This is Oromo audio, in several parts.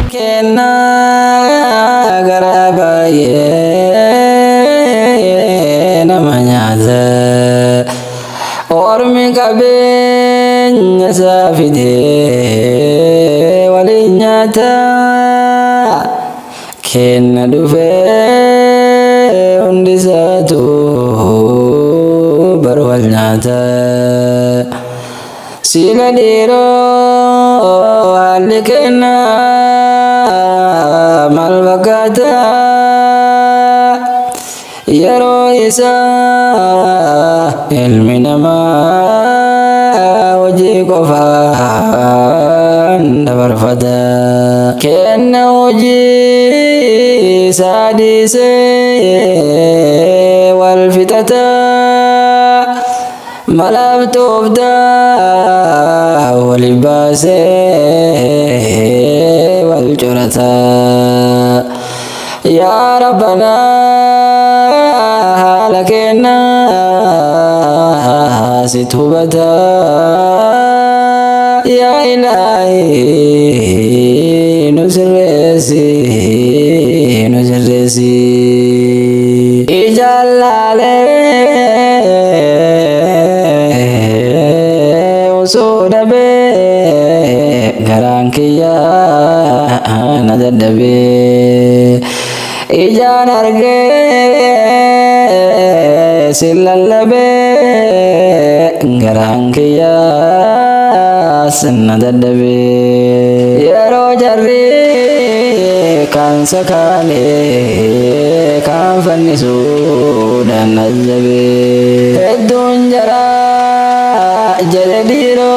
kenna garabaye namanyada ormi kabenya safide walinyata kenna dufe undisatu barwalnyata sila diro alikena malbakata yaro isa ilmi nama wajih kofan dabarfada kena wajih sadise wal fitata malab tubda walibase wal jurata ya rabbana halakena situbata ya ilahi nusirresi ijallale usudabe garankiya nadadabe ijan arge silallabe garankiya sanadadabe yaro jarri kan sakale kan fannisu dan nazabe hedun jara jadiro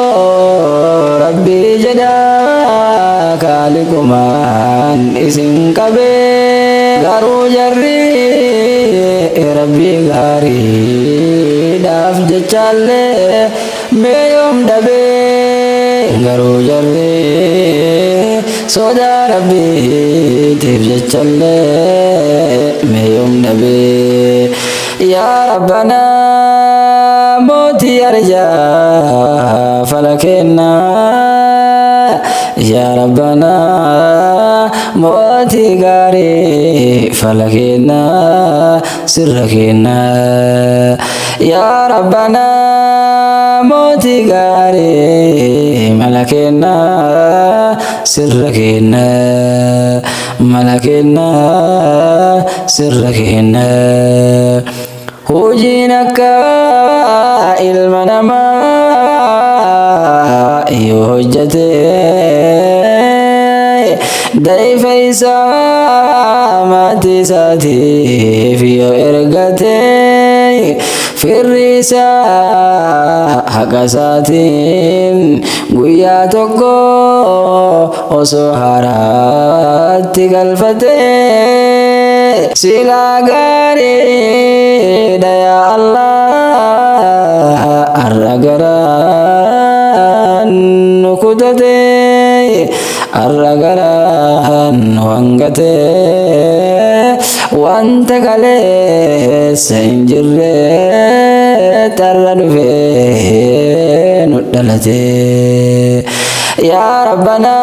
rabbi jada kalikuman isin kabe garu jarri rabbi gari daf jechale meyom dabe garu jarri soda rabbi tif jechale meyom dabe ya rabbana moti arja falakena ya rabbana moti gari falakena sirrakena ya rabbana moti gari malakena sirrakena malakena sirrakena hujinaka ilma nama hujjate dayfaysa mati saatiif yo ergate firrisa haqa saatiin guyyaa tokko osoo haraatti galfate sila gaariidha yaa Allah arra garaan nukutate arra garaan wangate wanta kaleessa hin jirre tarra dhufe nu dhalate yaa rabbana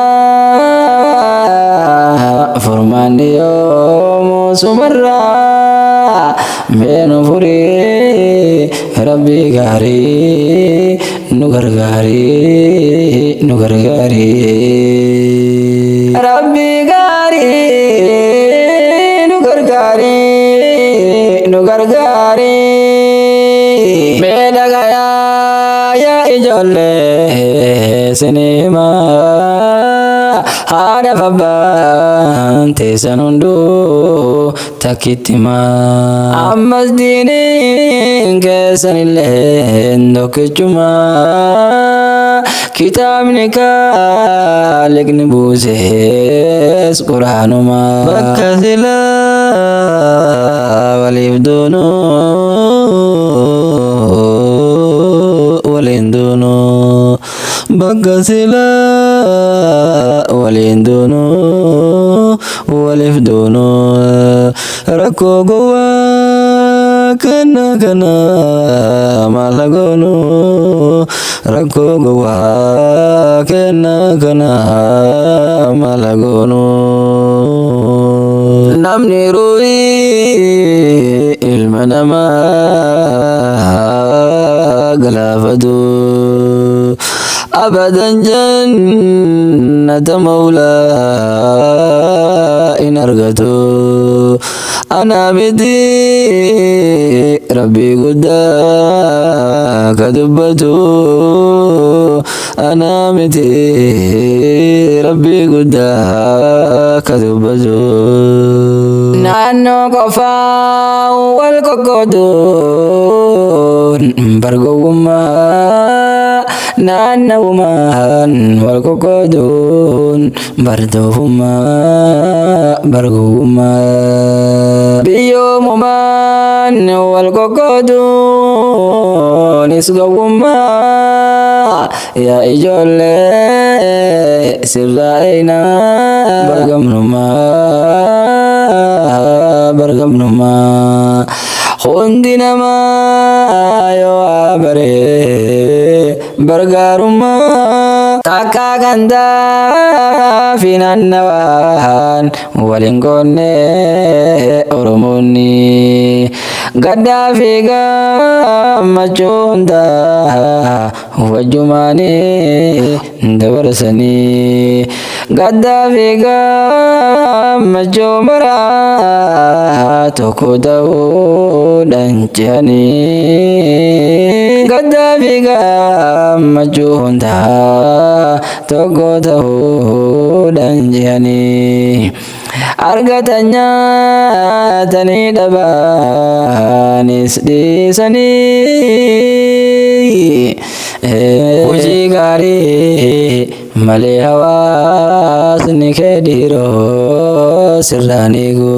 furmaanni yoomu sumarra meenu furii rabbi gaarii nu gargaarii nu gargaarii rabbi gaarii nu gargaarii nu gargaarii mee dhagayaa yaa ijoollee sinimaa haadha fabbaan teessan hunduu takkittima ammas diiniin keessanillee tokkichuma kitaabni kaaliqni buusees quraanuma bakka silaa waliif doonuu waliin doonuu bakka silaa waliin doonuu waliif doonuu rakkoo gowwaa kana maala goonuu rakkoo gowwaa kana maala malagonu namni ruhi ilma namaa galafatu abadan jannata mawlaa in argatu ana miti rabbi guddaa ka dubbatu ana miti rabbi guddaa ka dubbatu naannoo qofaa wal qoqqooduun bargowwummaa naannawumaan wal qoqqooduun bardoofummaa bargowwummaa biyyoomumaan wal qoqqooduun isgowwummaa yaa ijoollee sirraa eeynaa bargamnummaa hundi namaa yoo abaree bargaarummaa takkaa gandaa fi naannawaan waliin qoonne oromoonni gaddaa fi gammachuu hundaa wajjumaanii dabarsanii gaddaa fi gammachuu maraa tokko ta'uudhaan ce'anii gaddaa fi gammachuu hundaa tokko ta'uudhaan ce'anii argatan nyaatanii dhabaanis dhiisanii hojii gaarii malee hawaasni kee dhiiroo sirraan eegu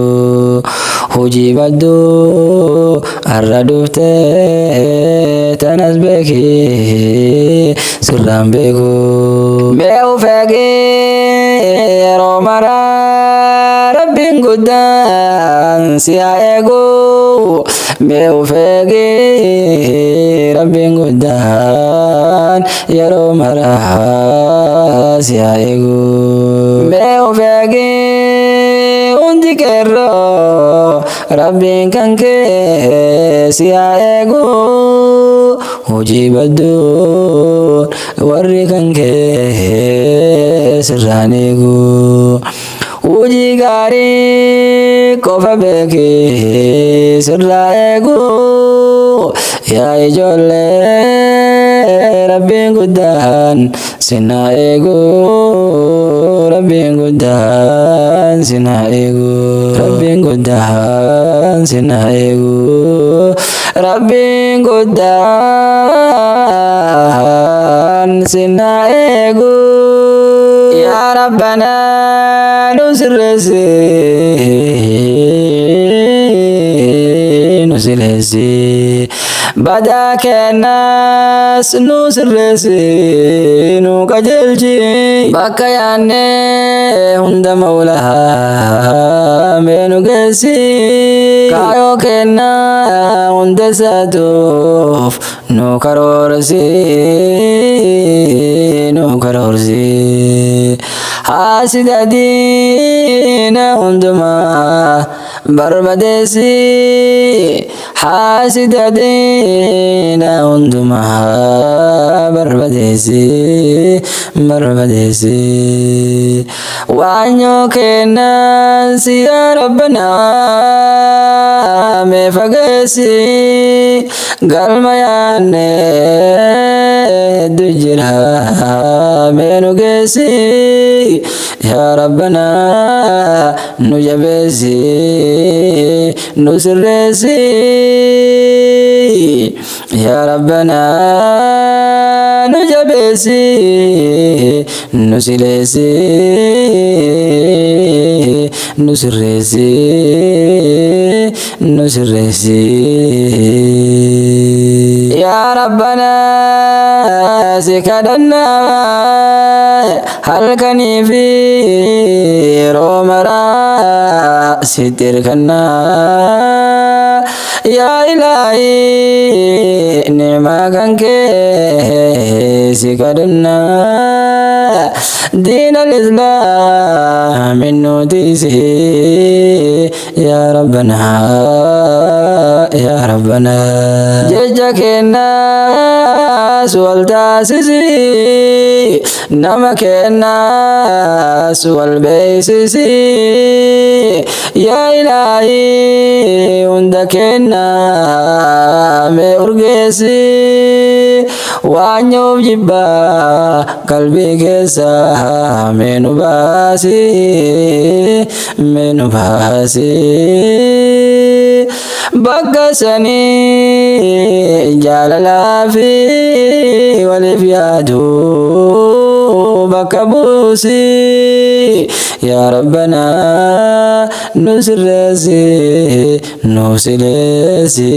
hojii badduu har'a dhuftee tanas beeki sirraan beeku beeku feegee yeroo maraa rabbiin guddaan si haa eegu beeku feegee rabbiin guddaan yeroo maraa si haa eegu beeku feegee hundi keerroo rabbiin kan kee si haa eegu hojii badduu warri kan kee sirraan eegu hojii gaarii qofa beekee sirraa eegu yaa ijoollee rabbiin guddaan sinaa eegu rabbiin guddaan sinaa eegu rabbiin guddaan sinaa eegu rabbiin guddaan sinaa eegu yaa rabbanaa nu sirreessi nu sirreessi badaa kennas nu sirreessi nu qajeelchi bakka yaanne hunda mawlaa mee nu geessi kaayoo kenna hunda isaatuuf nu karoorsi nu karoorsi haasida diina hundumaa barbadeessi haasida diina hundumaa barbadeessi waanyoo kennan si yaa rabbanaa mee fageessi galma yaanne dujjira mee nu geessi yaa rabbanaa nu jabeessi nu sirreessi yaa rabbanaa nu jabeessi nu sileessi nu sirreessi nu sirreessi yaa rabbanaa si kadhannaa halkanii fi yeroo maraa sitti hirkannaa yaa ilaahii ni'maa kan kee si kadhannaa دين الإسلام النوتيسي يا ربنا يا ربنا ججك الناس والتاسسي نمك الناس والبيسسي يا إلهي عندك النام أرقسي وعنيوب جبا قلبي كسا من باسي بقسني جاللا في والفيادو بكبوسي يا ربنا نسرسي نوسلسي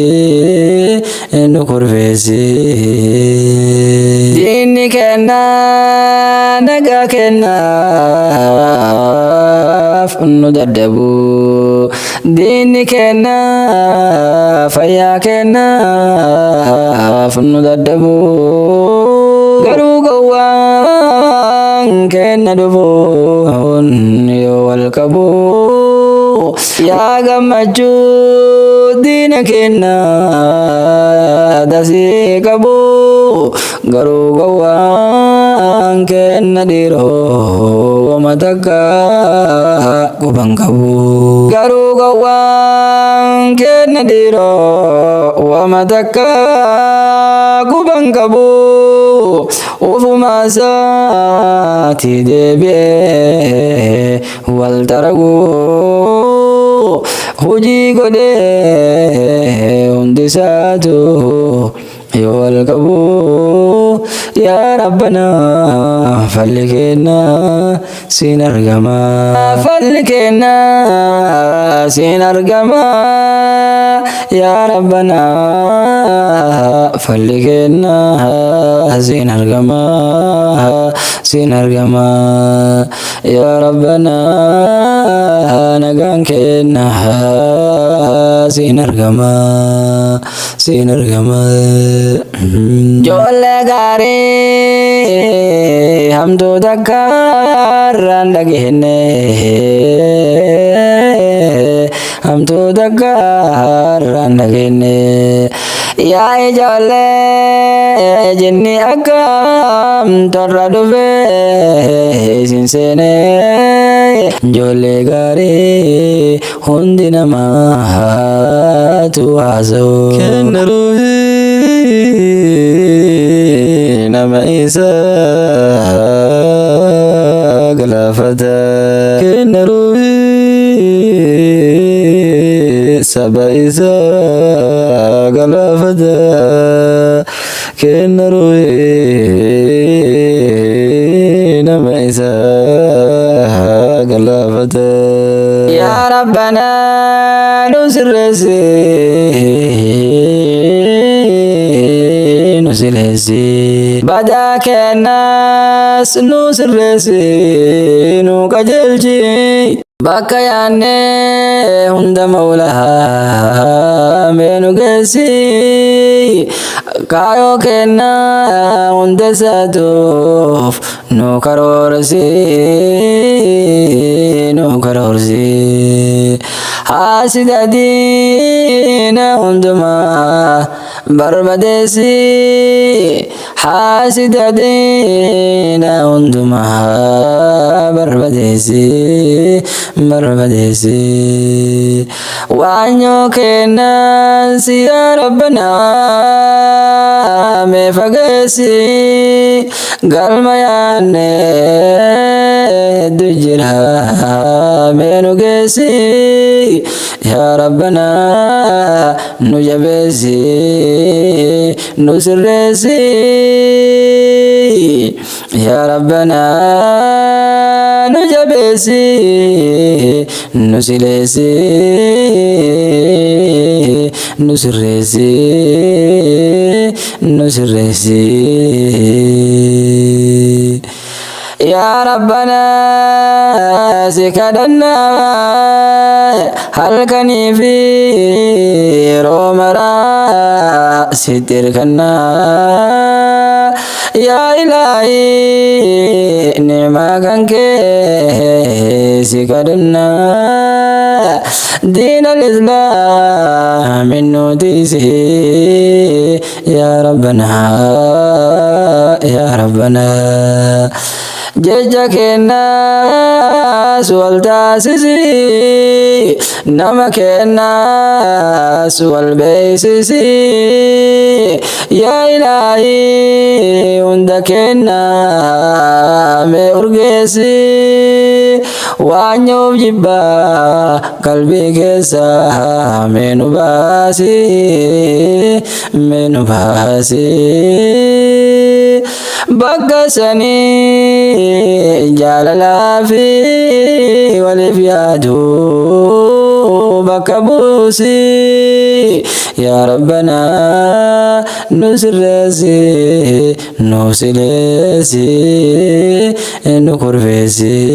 نكرفسي ديني كنا نجا كنا نددبو ديني كنا فيا كنا نددبو قالوا قوان كنا دبون يو الكبو يا جمجو ديني كنا دسي كبو قالوا قوان كنا ديرو ومتكا kubangkabu garu gawang kenadiro wa mataka kubangkabu ufumasa tidebe wal taragu huji gode undisatu yawal kabu ya rabbana fallikena sinargama fallikena sinargama ya rabbana fallikena sinargama ya rabbana nagankena sinargama jolle gare हम तो दकार लगे हम तो दकार लगे या जोले जिन्नी अकम तोरा डुबे सिंसेने जोले गारे हुंदी नमा तू आजो nama isa galafata kenaruhi saba isa galafata kenaruhi nama isa galafata ya rabbana nusresi nusilesi badak nas nusresi nukajelji bakayane hunda maulaha menugesi kayo kena hunda satuf nukarorsi hasidadina hunduma barbadesi hasidadina hunduma barbadesi wanyo kenasi ya rabbana me fagesi galmayane dujira menugesi ya rabbana nujabesi nusresi ya rabbana nujabesi nusilesi nusresi ya rabbana sikadana halkani fi romara sitirkana يا إلهي نعمة كان سكرنا دين الإسلام النوديسي يا ربنا يا ربنا ججكنا سوال تاسسي نمكنا سوال بيسسي يا إلهي عندكنا مورجسي وانيوب جبا قلبي كسا منو باسي بقسني جاللا في والفيادو بكبوسي يا ربنا نسرسي نوسلسي نكرفسي